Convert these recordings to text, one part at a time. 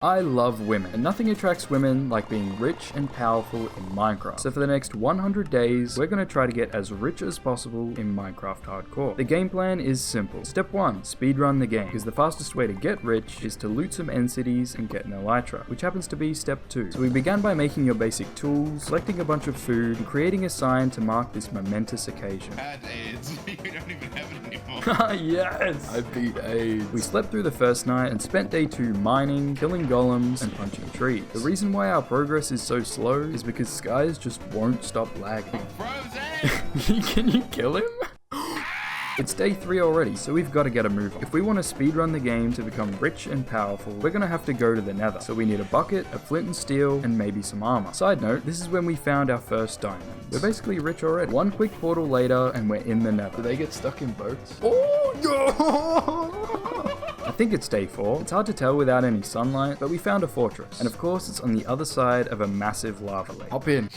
I love women, and nothing attracts women like being rich and powerful in Minecraft. So for the next 100 days, we're going to try to get as rich as possible in Minecraft Hardcore. The game plan is simple. Step 1, speedrun the game, because the fastest way to get rich is to loot some end cities and get an elytra, which happens to be step 2. So we began by making your basic tools, selecting a bunch of food, and creating a sign to mark this momentous occasion. Had AIDS. You don't even have it anymore. Yes! I beat AIDS. We slept through the first night and spent day 2 mining, killing golems, and punching trees. The reason why our progress is so slow is because skies just won't stop lagging. Frozen! Can you kill him? It's day 3 already, so we've got to get a move on. If we want to speedrun the game to become rich and powerful, we're going to have to go to the nether. So we need a bucket, a flint and steel, and maybe some armor. Side note, this is when we found our first diamond. We're basically rich already. One quick portal later, and we're in the nether. Do they get stuck in boats? Oh, no! I think it's day 4. It's hard to tell without any sunlight, but we found a fortress. And of course, it's on the other side of a massive lava lake. Hop in.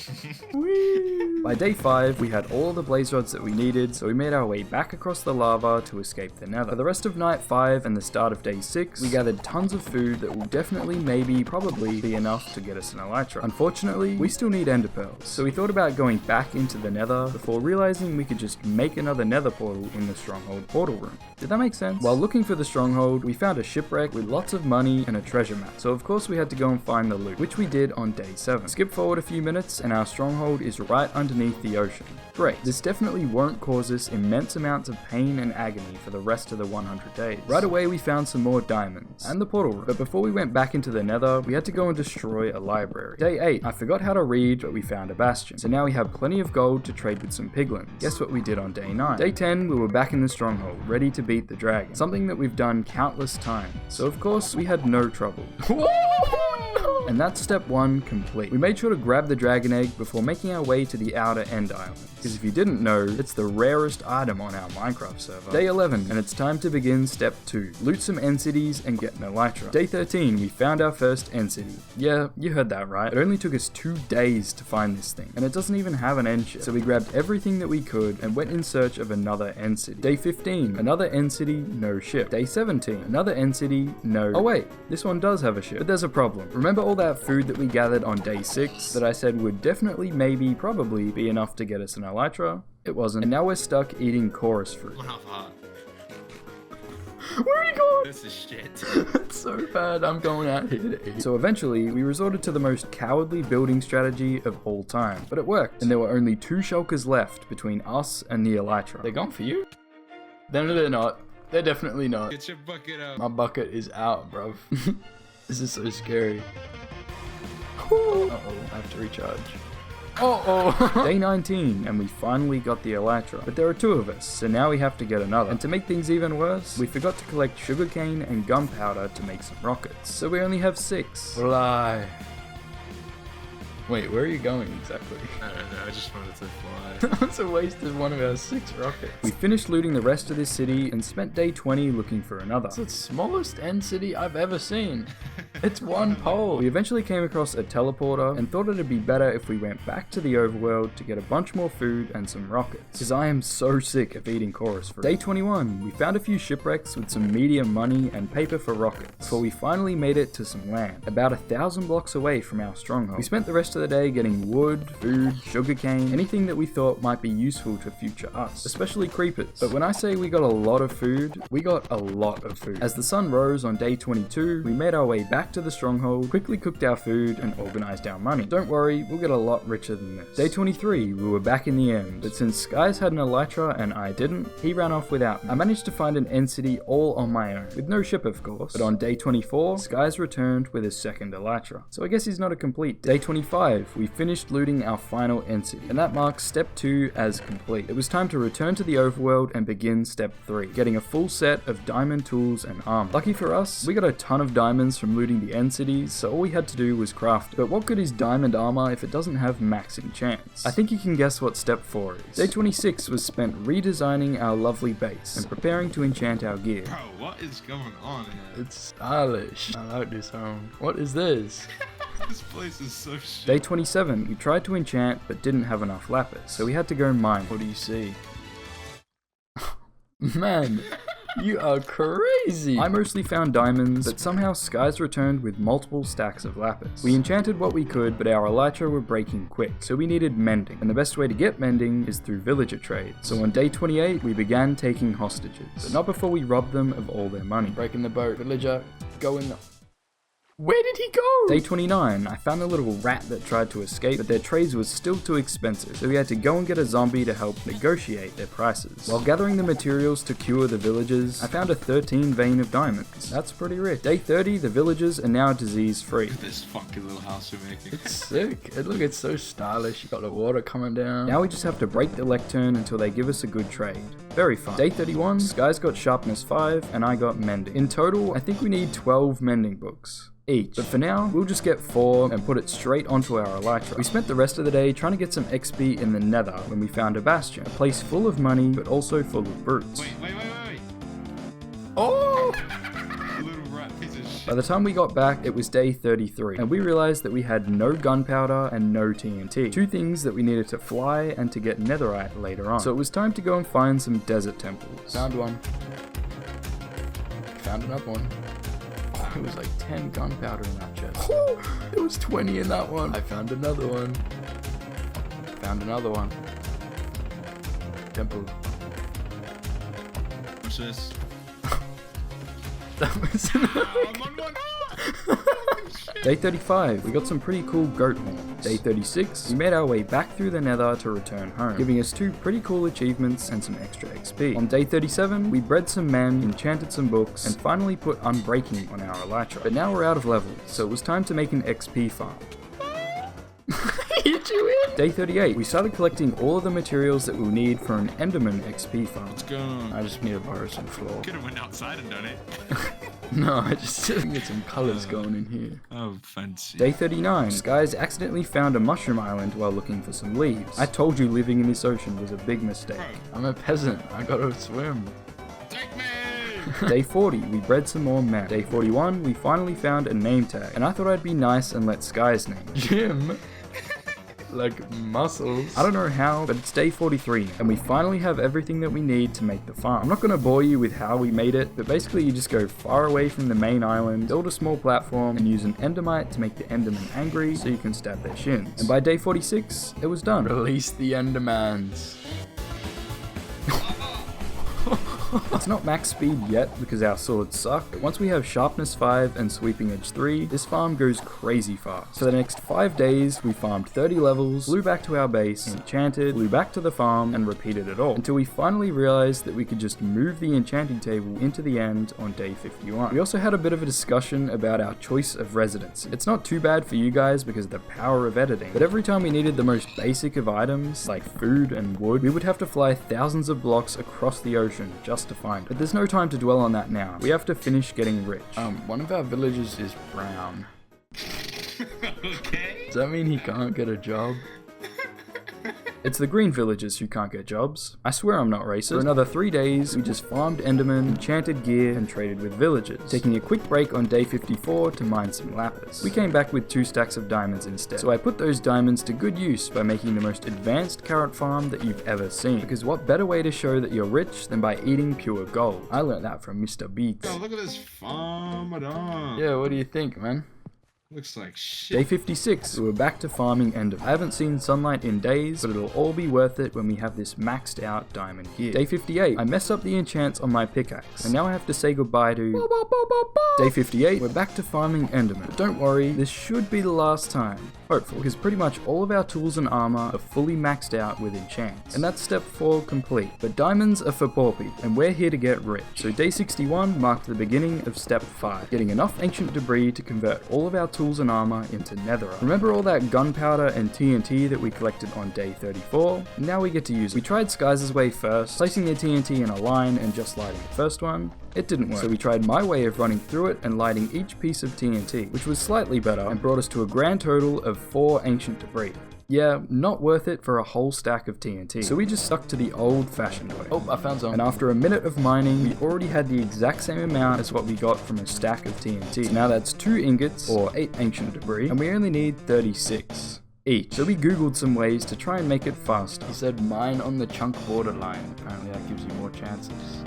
By day 5, we had all the blaze rods that we needed, so we made our way back across the lava to escape the nether. For the rest of night 5 and the start of day 6, we gathered tons of food that will definitely, maybe, probably be enough to get us an elytra. Unfortunately, we still need ender pearls, so we thought about going back into the nether before realizing we could just make another nether portal in the stronghold portal room. Did that make sense? While looking for the stronghold, we found a shipwreck with lots of money and a treasure map, so of course we had to go and find the loot, which we did on day 7. Skip forward a few minutes and our stronghold is right underneath the ocean. Great, this definitely won't cause us immense amounts of pain and agony for the rest of the 100 days. Right away we found some more diamonds, and the portal room, but before we went back into the nether, we had to go and destroy a library. Day 8, I forgot how to read, but we found a bastion, so now we have plenty of gold to trade with some piglins. Guess what we did on day 9? Day 10, we were back in the stronghold, ready to beat the dragon, something that we've done countless times, so of course we had no trouble. And that's step 1 complete. We made sure to grab the dragon egg before making our way to the outer end island, because if you didn't know, it's the rarest item on our Minecraft server. Day 11, and it's time to begin step 2. Loot some end cities and get an elytra. Day 13, we found our first end city. Yeah, you heard that right. It only took us 2 days to find this thing, and it doesn't even have an end ship. So we grabbed everything that we could and went in search of another end city. Day 15, another end city, no ship. Day 17, another end city, no... Oh wait, this one does have a ship, but there's a problem. Remember all that food that we gathered on day 6 that I said would definitely, maybe, probably be enough to get us an elytra? It wasn't, and now we're stuck eating chorus fruit. Went off hot. Where are you going? This is shit. It's so bad, I'm going out here to eat. So eventually, we resorted to the most cowardly building strategy of all time, but it worked, and there were only 2 shulkers left between us and the elytra. They're gone for you? No, they're not. They're definitely not. Get your bucket up. My bucket is out, bruv. This is so scary. Uh-oh, I have to recharge. Uh-oh! Day 19, and we finally got the elytra. But there are 2 of us, so now we have to get another. And to make things even worse, we forgot to collect sugarcane and gunpowder to make some rockets. So we only have 6. Fly. Wait, where are you going exactly? I don't know, I just wanted to fly. That's a waste of one of our 6 rockets. We finished looting the rest of this city and spent day 20 looking for another. It's the smallest end city I've ever seen. It's 1 pole. We eventually came across a teleporter and thought it'd be better if we went back to the overworld to get a bunch more food and some rockets, because I am so sick of eating chorus fruit. Day 21, we found a few shipwrecks with some medium money and paper for rockets, before we finally made it to some land, about 1,000 blocks away from our stronghold. We spent the rest of the day getting wood, food, sugarcane, anything that we thought might be useful to future us, especially creepers. But when I say we got a lot of food, we got a lot of food. As the sun rose on day 22, we made our way back to the stronghold, quickly cooked our food, and organized our money. Don't worry, we'll get a lot richer than this. Day 23, we were back in the end, but since Skies had an elytra and I didn't, he ran off without me. I managed to find an end city all on my own, with no ship of course, but on day 24, Skies returned with his second elytra. So I guess he's not a complete. Day 25, we finished looting our final end city, and that marks step 2 as complete. It was time to return to the overworld and begin step 3, getting a full set of diamond tools and armor. Lucky for us, we got a ton of diamonds from looting the end cities, so all we had to do was craft it. But what good is diamond armor if it doesn't have max enchants? I think you can guess what step 4 is. Day 26 was spent redesigning our lovely base and preparing to enchant our gear. Bro, what is going on here? It's stylish. I like this home. What is this? This place is so shit. Day 27, we tried to enchant but didn't have enough lapis, so we had to go mine. What do you see? Man, You are crazy. I mostly found diamonds, but somehow Skies returned with multiple stacks of lapis. We enchanted what we could, but our elytra were breaking quick, so we needed mending. And the best way to get mending is through villager trade. So on day 28, we began taking hostages, but not before we robbed them of all their money. Breaking the boat. Villager, go in the... Where did he go? Day 29, I found a little rat that tried to escape, but their trades was still too expensive, so we had to go and get a zombie to help negotiate their prices. While gathering the materials to cure the villagers, I found a 13 vein of diamonds. That's pretty rich. Day 30, the villagers are now disease-free. Look at this funky little house you're making. It's sick. Look, it's so stylish. You got the water coming down. Now we just have to break the lectern until they give us a good trade. Very fun. Day 31, Skies got sharpness 5, and I got mending. In total, I think we need 12 mending books each. But for now, we'll just get 4 and put it straight onto our elytra. We spent the rest of the day trying to get some XP in the nether when we found a bastion. A place full of money, but also full of brutes. Wait. Oh! Little rat piece of shit. By the time we got back, it was day 33, and we realized that we had no gunpowder and no TNT. 2 things that we needed to fly and to get netherite later on. So it was time to go and find some desert temples. Found one. Found another one. It was like 10 gunpowder in that chest. It was 20 in that one. I found another one. Found another one. Temple. What's this? That was I'm on one. Day 35, we got some pretty cool goat horns. Day 36, we made our way back through the nether to return home, giving us 2 pretty cool achievements and some extra XP. On day 37, we bred some men, enchanted some books, and finally put unbreaking on our elytra. But now we're out of levels, so it was time to make an XP farm. Hit you in? Day 38, we started collecting all of the materials that we'll need for an Enderman XP farm. What's going on? I just need to borrow some floor. Could have went outside and done it. No, I just get some colors going in here. Oh, fancy. Day 39, Skies accidentally found a mushroom island while looking for some leaves. I told you living in this ocean was a big mistake. I'm a peasant, I gotta swim. Take me! Day 40, we bred some more men. Day 41, we finally found a name tag, and I thought I'd be nice and let Skies name Jim. Like muscles. I don't know how, but it's day 43 now, and we finally have everything that we need to make the farm. I'm not gonna bore you with how we made it, but basically you just go far away from the main island, build a small platform, and use an endermite to make the endermen angry so you can stab their shins. And by day 46, it was done. Release the endermans. It's not max speed yet because our swords suck, but once we have sharpness 5 and sweeping edge 3, this farm goes crazy fast. For the next 5 days, we farmed 30 levels, flew back to our base, enchanted, flew back to the farm, and repeated it all, until we finally realized that we could just move the enchanting table into the end on day 51. We also had a bit of a discussion about our choice of residency. It's not too bad for you guys because of the power of editing, but every time we needed the most basic of items, like food and wood, we would have to fly thousands of blocks across the ocean just to find it. But there's no time to dwell on that now. We have to finish getting rich. One of our villagers is brown. Okay. Does that mean he can't get a job? It's the green villagers who can't get jobs. I swear I'm not racist. For another 3 days, we just farmed endermen, enchanted gear, and traded with villagers, taking a quick break on day 54 to mine some lapis. We came back with 2 stacks of diamonds instead, so I put those diamonds to good use by making the most advanced carrot farm that you've ever seen. Because what better way to show that you're rich than by eating pure gold? I learned that from Mr. Beats. Oh, look at this farm. Yeah, what do you think, man? Looks like shit. Day 56, we're back to farming endermen. I haven't seen sunlight in days, but it'll all be worth it when we have this maxed out diamond gear. Day 58, I messed up the enchants on my pickaxe, and now I have to say goodbye to... Day 58, we're back to farming endermen. But don't worry, this should be the last time. Hopefully, because pretty much all of our tools and armor are fully maxed out with enchants. And that's step 4 complete. But diamonds are for poor people, and we're here to get rich. So day 61 marked the beginning of step 5, getting enough ancient debris to convert all of our tools and armor into netherite. Remember all that gunpowder and TNT that we collected on day 34? Now we get to use it. We tried Skies' way first, placing the TNT in a line and just lighting the first one. It didn't work, so we tried my way of running through it and lighting each piece of TNT, which was slightly better and brought us to a grand total of 4 ancient debris. Yeah, not worth it for a whole stack of TNT, so we just stuck to the old-fashioned way. Oh, I found some. And after a minute of mining, we already had the exact same amount as what we got from a stack of TNT. So now that's 2 ingots, or 8 ancient debris, and we only need 36 each. So we googled some ways to try and make it faster. He said mine on the chunk borderline. Apparently that gives you more chances.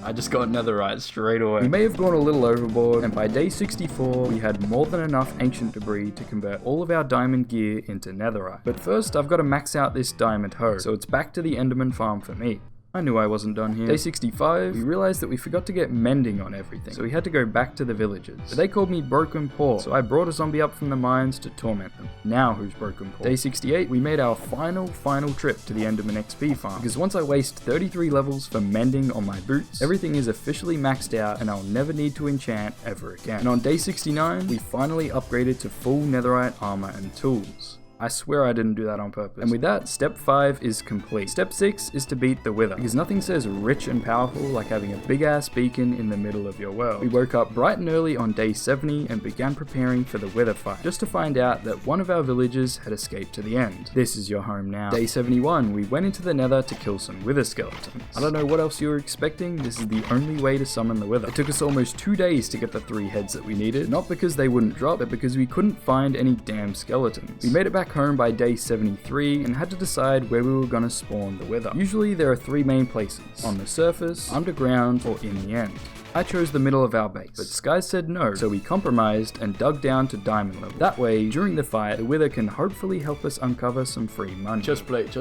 I just got netherite straight away. We may have gone a little overboard, and by day 64, we had more than enough ancient debris to convert all of our diamond gear into netherite. But first, I've got to max out this diamond hoe, so it's back to the Enderman farm for me. I knew I wasn't done here. Day 65, we realized that we forgot to get mending on everything, so we had to go back to the villagers. But they called me Broken Paw, so I brought a zombie up from the mines to torment them. Now who's Broken Paw? Day 68, we made our final trip to the Enderman XP farm, because once I waste 33 levels for mending on my boots, everything is officially maxed out and I'll never need to enchant ever again. And on day 69, we finally upgraded to full netherite armor and tools. I swear I didn't do that on purpose. And with that, step 5 is complete. Step 6 is to beat the Wither, because nothing says rich and powerful like having a big ass beacon in the middle of your world. We woke up bright and early on day 70 and began preparing for the Wither fight, just to find out that one of our villagers had escaped to the end. This is your home now. Day 71, we went into the nether to kill some Wither skeletons. I don't know what else you were expecting, this is the only way to summon the Wither. It took us almost 2 days to get the 3 heads that we needed, not because they wouldn't drop, but because we couldn't find any damn skeletons. We made it back home by day 73 and had to decide where we were gonna spawn the Wither. Usually there are 3 main places: on the surface, underground, or in the end. I chose the middle of our base, but Sky said no, so we compromised and dug down to diamond level. That way, during the fight, the Wither can hopefully help us uncover some free money. Just plate.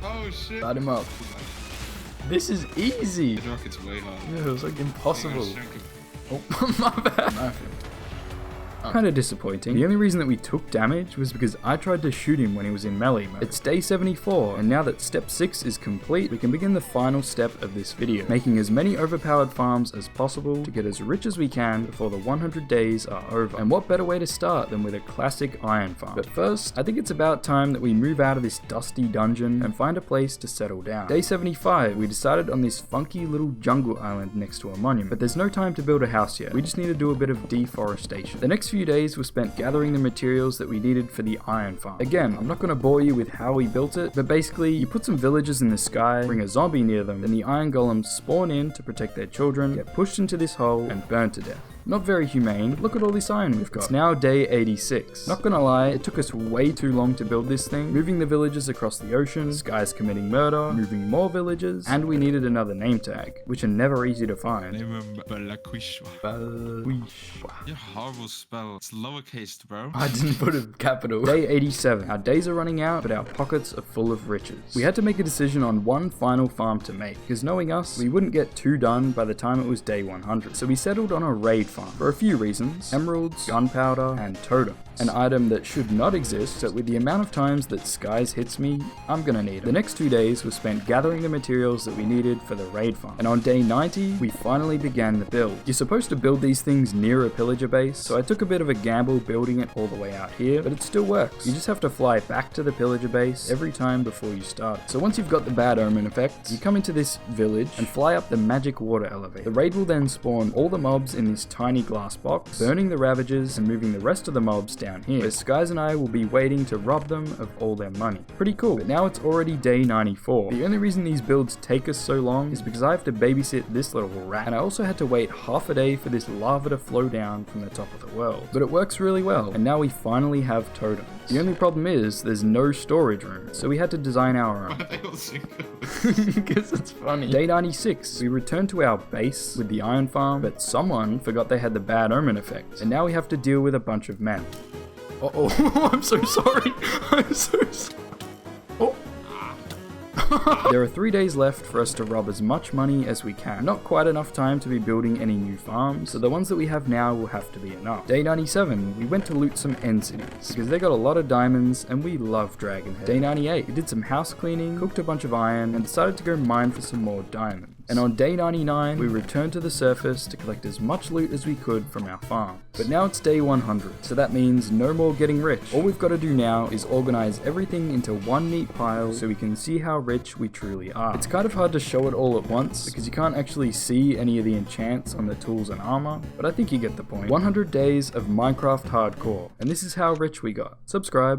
Oh shit. Light him up. This is easy. The rocket's way hard. Yeah, it was like impossible. Hang on, Oh, my bad. Kind of disappointing. The only reason that we took damage was because I tried to shoot him when he was in melee mode. It's day 74, and now that step 6 is complete, we can begin the final step of this video, making as many overpowered farms as possible to get as rich as we can before the 100 days are over. And what better way to start than with a classic iron farm? But first, I think it's about time that we move out of this dusty dungeon and find a place to settle down. Day 75, we decided on this funky little jungle island next to a monument, but there's no time to build a house yet. We just need to do a bit of deforestation. The next few days were spent gathering the materials that we needed for the iron farm. Again, I'm not going to bore you with how we built it, but basically you put some villagers in the sky, bring a zombie near them, then the iron golems spawn in to protect their children, get pushed into this hole and burned to death. Not very humane, but look at all this iron we've got. It's now day 86. Not gonna lie, it took us way too long to build this thing, moving the villagers across the ocean, Sky's committing murder, moving more villagers, and we needed another name tag, which are never easy to find. Name him Balaquishwa. Your horrible spell. It's lowercase, bro. I didn't put a capital. Day 87. Our days are running out, but our pockets are full of riches. We had to make a decision on one final farm to make, because knowing us, we wouldn't get 2 done by the time it was day 100. So we settled on a raid farm for a few reasons: emeralds, gunpowder, and totem. An item that should not exist, but with the amount of times that Skies hits me, I'm gonna need it. The next 2 days were spent gathering the materials that we needed for the raid farm. And on day 90, we finally began the build. You're supposed to build these things near a pillager base, so I took a bit of a gamble building it all the way out here, but it still works. You just have to fly back to the pillager base every time before you start. So once you've got the bad omen effects, you come into this village and fly up the magic water elevator. The raid will then spawn all the mobs in this tiny glass box, burning the ravagers and moving the rest of the mobs down here, where Skies and I will be waiting to rob them of all their money. Pretty cool, but now it's already day 94. The only reason these builds take us so long is because I have to babysit this little rat, and I also had to wait half a day for this lava to flow down from the top of the world. But it works really well, and now we finally have totems. The only problem is there's no storage room, so we had to design our own. Why are they all single? Because it's funny. Day 96, we returned to our base with the iron farm, but someone forgot they had the bad omen effect, and now we have to deal with a bunch of men. Uh-oh, I'm so sorry. I'm so sorry. Oh. There are 3 days left for us to rob as much money as we can. Not quite enough time to be building any new farms, so the ones that we have now will have to be enough. Day 97, we went to loot some end cities, because they got a lot of diamonds and we love Dragonhead. Day 98, we did some house cleaning, cooked a bunch of iron, and decided to go mine for some more diamonds. And on day 99, we returned to the surface to collect as much loot as we could from our farm. But now it's day 100, so that means no more getting rich. All we've got to do now is organize everything into one neat pile so we can see how rich we truly are. It's kind of hard to show it all at once because you can't actually see any of the enchants on the tools and armor, but I think you get the point. 100 days of Minecraft hardcore, and this is how rich we got. Subscribe.